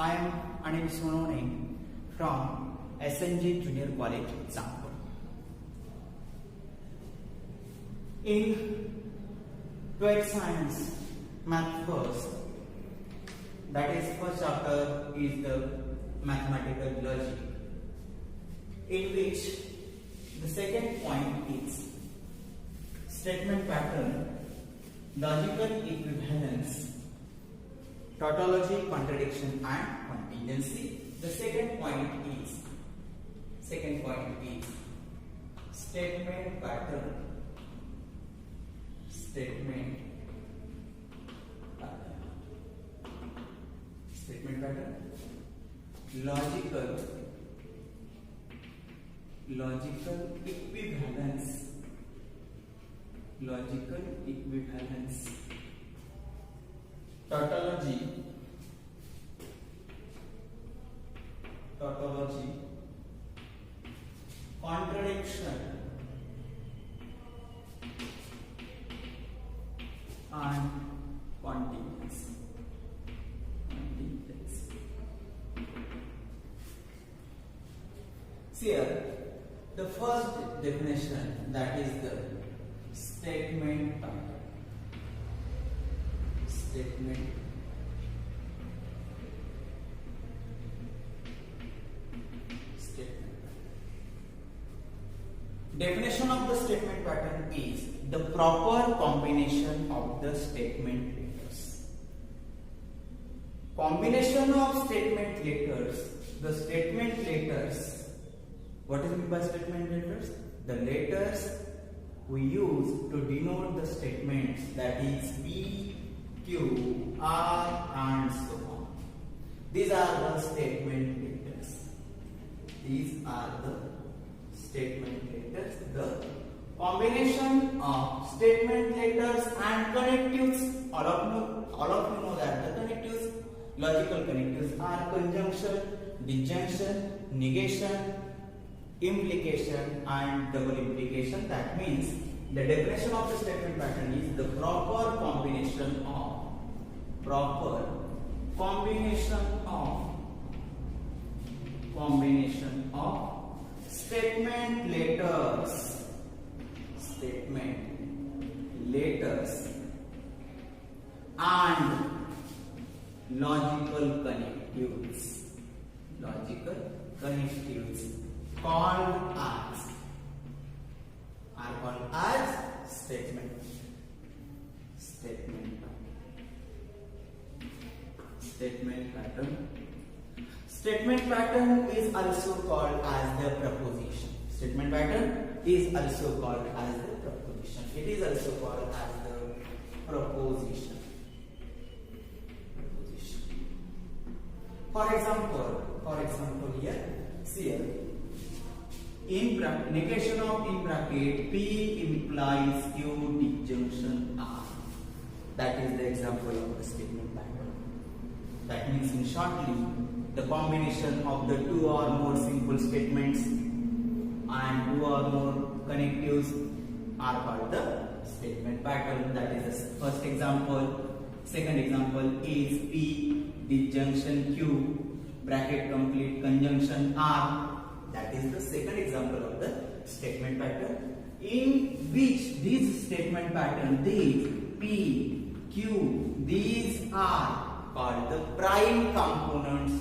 I am Anil Sonone from SNG Junior College, Zampur. In 12th Science, Math First, that is first chapter is the mathematical logic, in which the second point is statement pattern, logical equivalence, tautology, contradiction and contingency. The second point is statement pattern, statement pattern, logical equivalence, tautology, contradiction and contingency. Here, the first definition, that is the statement pattern. Definition of the statement pattern is the proper combination of the statement letters. Combination of statement letters. The statement letters. What is meant by statement letters? The letters we use to denote the statements, that is P, Q, R and so on. These are the statement letters. The combination of statement letters and connectives. All of you know that the connectives, logical connectives are conjunction, disjunction, negation, implication and double implication. That means the definition of the statement pattern is the proper combination of statement letters and logical connectives called as statement pattern. Statement pattern is also called as the proposition. Statement pattern is also called as the proposition. It is also called as the proposition. For example here, see in negation of in bracket P implies Q disjunction R. That is the example of the statement pattern. That means in shortly, the combination of the two or more simple statements and two or more connectives are called the statement pattern. That is the first example. Second example is P disjunction Q bracket complete conjunction R. That is the second example of the statement pattern, in which these statement pattern, these P, Q, these are called the prime components.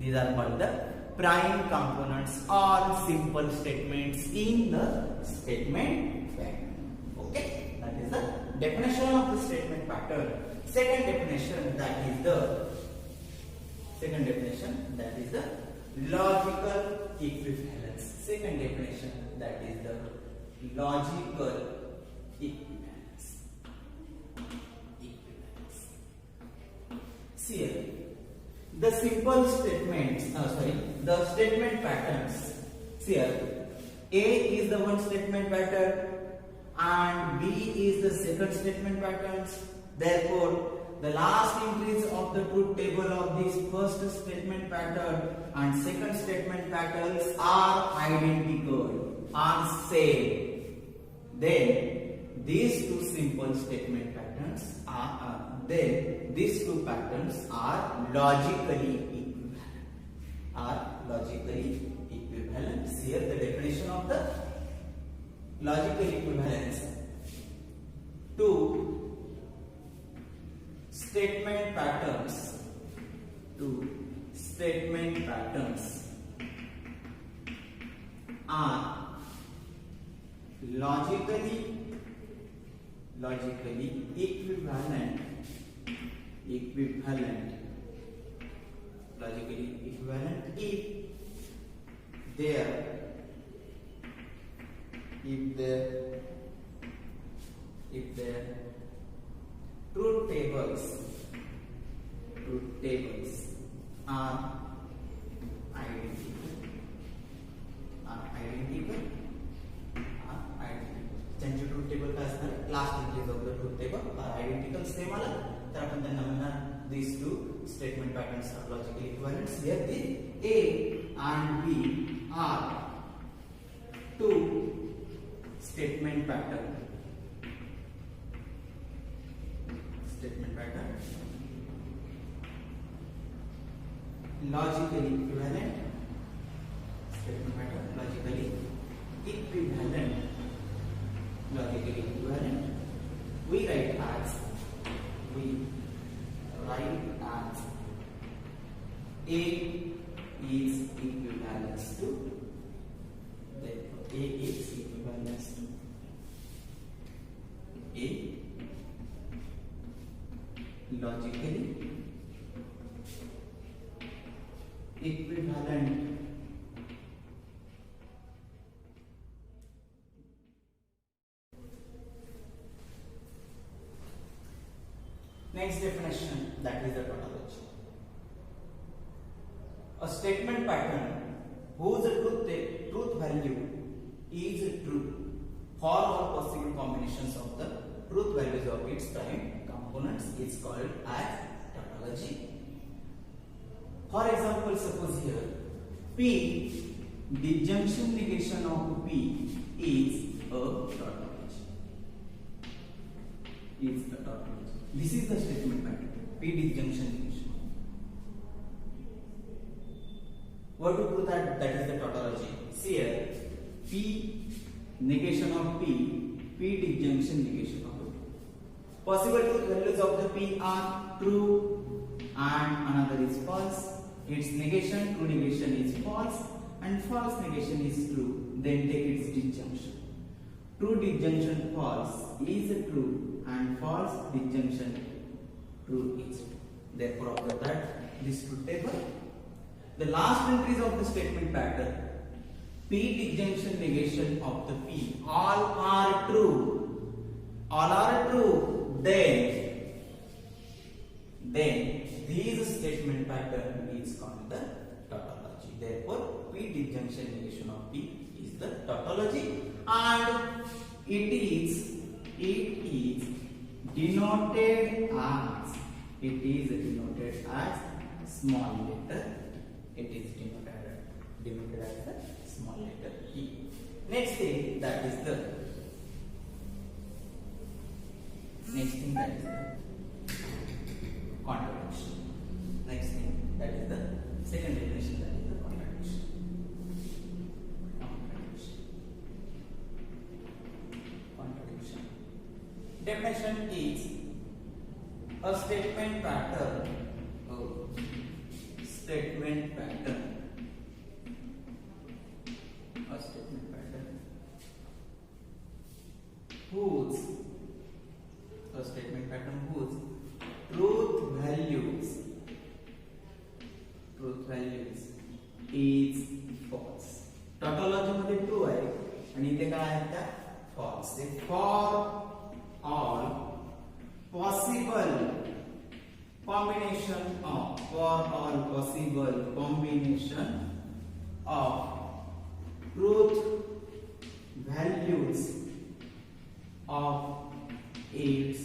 These are called the prime components or simple statements in the statement pattern. Okay, that is the definition of the statement pattern. Second definition, that is the logical equivalence. Second definition, that is the logical equivalence. See here, the simple statements, the statement patterns. See here, A is the one statement pattern and B is the second statement patterns. Therefore, the last entries of the truth table of this first statement pattern and second statement patterns are identical, are same. Then these two simple statement patterns are then these two patterns are logically equivalent. Here the definition of the logical equivalence: two statement patterns are logically equivalent if their truth tables are identical. त्यांचे truth table काय असणार? Last entries of the truth table are identical. Same आला तर आपण त्यांना म्हणणार these two statement patterns are logically equivalent. Here the A and B are two statement pattern logically equivalent. We write as A is equivalence to, therefore A is equivalence to A, logically equivalent next definition, that is the tautology. A statement pattern whose truth value is true for all possible combinations of the truth values of its prime components is called as tautology. For example, suppose here P disjunction negation of P is a tautology. This is the statement pattern, P disjunction negation. What to prove that is the tautology? See here, P negation of P disjunction negation of P. Possible truth values of the P are true and another is false. Its negation, true negation is false and false negation is true. Then take its disjunction. True disjunction false is true and false disjunction true is true. Therefore, after that, this truth table. The last entries of the statement pattern, P disjunction negation of the P, all are true. Then this statement pattern is called the tautology. Therefore, P disjunction negation of P is the tautology, and it is denoted as small letter. It is denoted as a small letter E. Next thing, that is the contradiction. Next thing, that is the second definition, that is the contradiction. Definition is a statement pattern whose truth values is false. Tautology मध्ये true आहे आणि इथे काय आहे त्या false. For all possible combination of truth values of its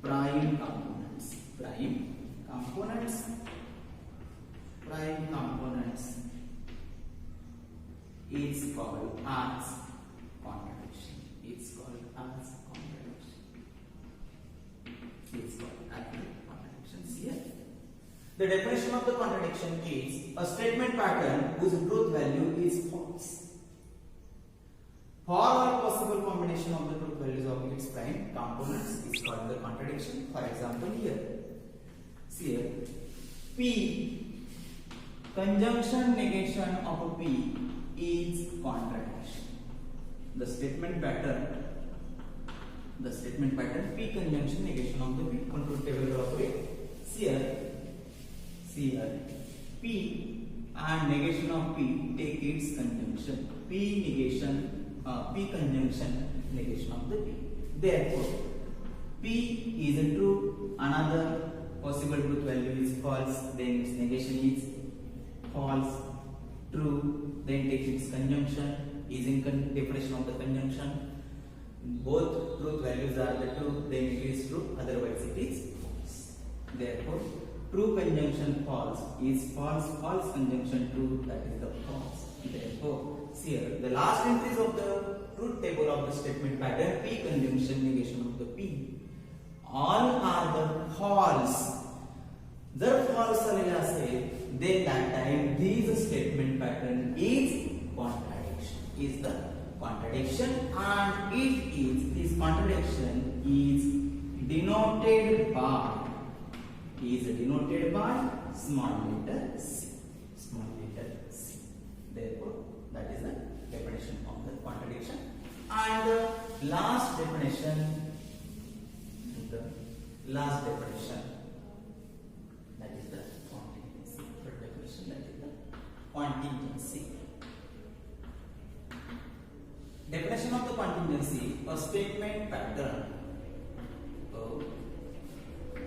prime components is called as contradiction. The definition of the contradiction is a statement pattern whose truth value is false. For all possible combination of the truth values of its prime components is called the contradiction. For example, here, see here, P conjunction negation of a P is contradiction. The statement pattern P conjunction negation of the P. On truth table of it, see here, P and negation of P take its conjunction. P conjunction negation of the P. Therefore, P is a true. Another possible truth value is false. Then its negation is false. True. Then take its conjunction. Is in definition of the conjunction. Both truth values are the true. Then it is true. Otherwise, it is false. Therefore, true conjunction false is false. False conjunction true. That is the false. Therefore, see here, the last entries of the truth table of the statement pattern P conjunction negation of the P, all are the false. जर false आलेला असेल, then that time this statement pattern is contradiction. Is the contradiction, and this contradiction is denoted by small letter c. Therefore, that is the definition of the contradiction. And the last definition, that is the contingency. Third definition, that is the contingency. Definition of the contingency: a statement pattern.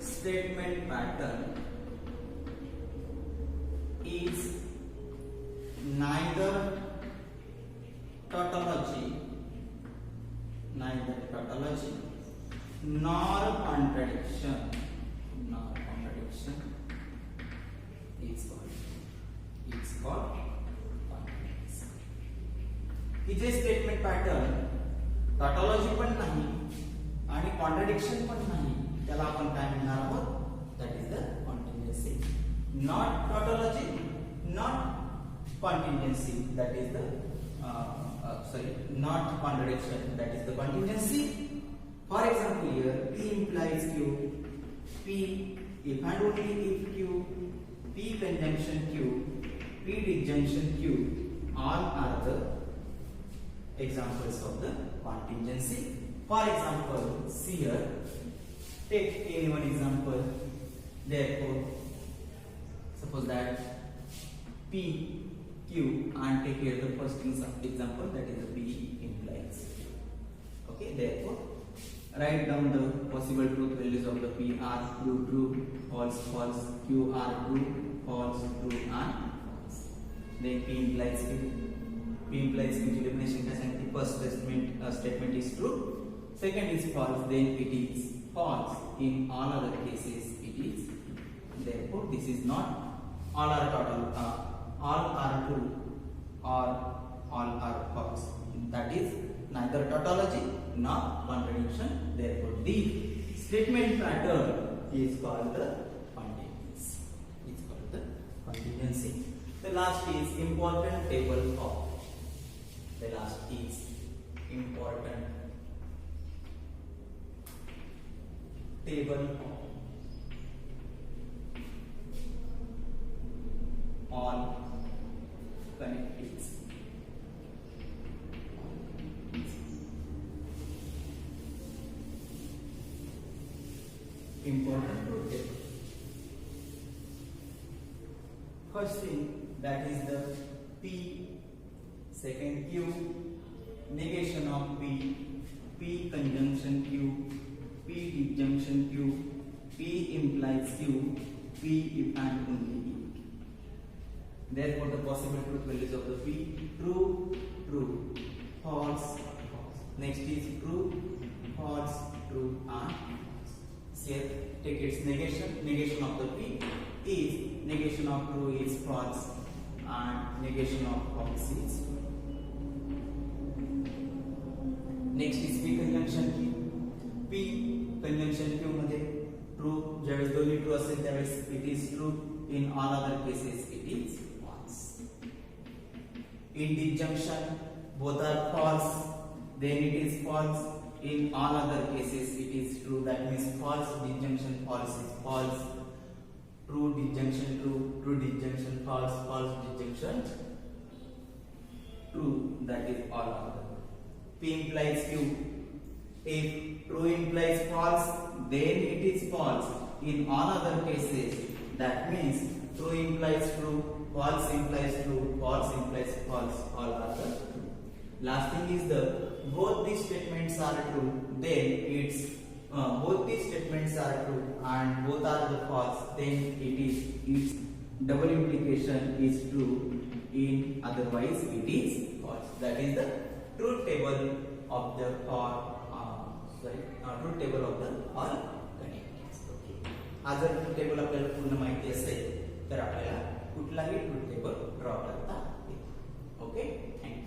Statement pattern is neither tautology nor contradiction. It's called contingency. He J statement pattern tautology पण नाही आणि contradiction पण नाही, त्याला आपण काय म्हणणार आहोत? That is the continuancy. Not tautology, not contingency, that is the not contradiction, that is the contingency. For example, here P implies Q, P if and only if Q, P conjunction Q, P disjunction Q, all are the examples of the contingency. For example, see here, take any one example. Therefore, suppose that P Q, and take here the first example, that is the P implies. Okay, therefore, write down the possible truth values of the P are true, true, false, false, Q are true, false, true, and false. Then P implies Q. P implies Q definition has the first statement is true, second is false, then it is false. In all other cases, it is. Therefore, this is not all are total. All are true or all are false. That is neither tautology nor contradiction. Therefore, the statement pattern is called the contingency. The last is important table of. All connectives. Important truth table. First thing, that is the P, second Q, negation of P, P conjunction Q, P disjunction Q, P implies Q, P if and only if. Therefore, the possible truth values of the P: true, true, false, false. Next is true, false, true, and false. Here, take its negation. Negation of the P is negation of true is false, and negation of false is true. Next is P conjunction Q. P conjunction Q मध्ये true, ज्यावेळेस दोन्ही true असेल त्यावेळेस it is true. in all other cases it is false. In disjunction both are false, then it is false. In all other cases it is true, that means false disjunction false is false, true disjunction true, true disjunction false, false disjunction true, that is all other. P implies Q. If true implies false, then it is false. In all other cases, that means true implies true, false implies true, false implies false, all are the true. Last thing is the both these statements are true, then it's both these statements are true and both are the false, then its double implication is true, in otherwise it is false. That is the truth table of the truth table of the all connectors. Okay, हा जर truth table आपल्याला पूर्ण माहिती असेल तर आपल्याला कुठलाही truth table draw करता येईल. Okay, thank you.